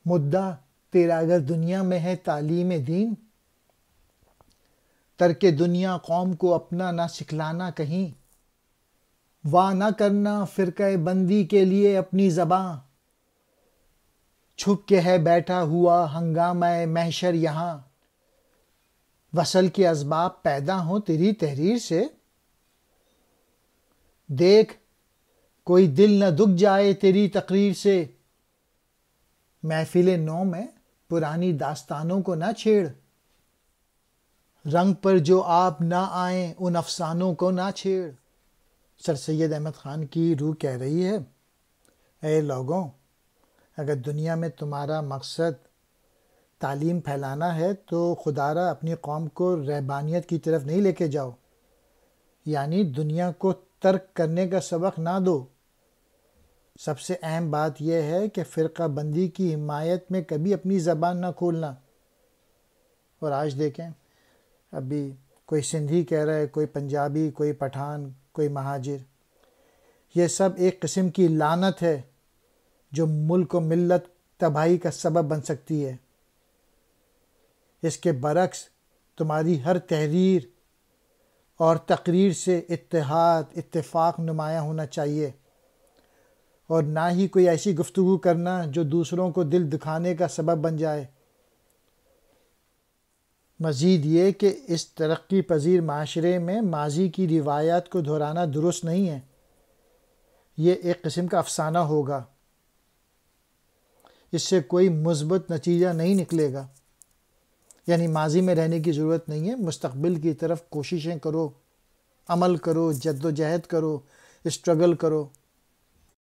مدعا تیرا اگر دنیا میں ہے تعلیم دین، ترک دنیا قوم کو اپنا نہ سکھلانا کہیں، واہ نہ کرنا فرقہ بندی کے لیے اپنی زباں، چھپ کے ہے بیٹھا ہوا ہنگامہ محشر یہاں، وصل کے اسباب پیدا ہوں تیری تحریر سے، دیکھ کوئی دل نہ دکھ جائے تیری تقریر سے، محفل نو میں پرانی داستانوں کو نہ چھیڑ، رنگ پر جو آپ نہ آئیں ان افسانوں کو نہ چھیڑ۔ سر سید احمد خان کی روح کہہ رہی ہے، اے لوگوں، اگر دنیا میں تمہارا مقصد تعلیم پھیلانا ہے تو خدا را اپنی قوم کو رہبانیت کی طرف نہیں لے کے جاؤ، یعنی دنیا کو ترک کرنے کا سبق نہ دو۔ سب سے اہم بات یہ ہے کہ فرقہ بندی کی حمایت میں کبھی اپنی زبان نہ کھولنا۔ اور آج دیکھیں، ابھی کوئی سندھی کہہ رہا ہے، کوئی پنجابی، کوئی پٹھان، کوئی مہاجر، یہ سب ایک قسم کی لعنت ہے جو ملک و ملت تباہی کا سبب بن سکتی ہے۔ اس کے برعکس تمہاری ہر تحریر اور تقریر سے اتحاد، اتفاق نمایاں ہونا چاہیے، اور نہ ہی کوئی ایسی گفتگو کرنا جو دوسروں کو دل دکھانے کا سبب بن جائے۔ مزید یہ کہ اس ترقی پذیر معاشرے میں ماضی کی روایات کو دہرانا درست نہیں ہے، یہ ایک قسم کا افسانہ ہوگا، اس سے کوئی مثبت نتیجہ نہیں نکلے گا۔ یعنی ماضی میں رہنے کی ضرورت نہیں ہے، مستقبل کی طرف کوششیں کرو، عمل کرو، جد و جہد کرو، اسٹرگل کرو۔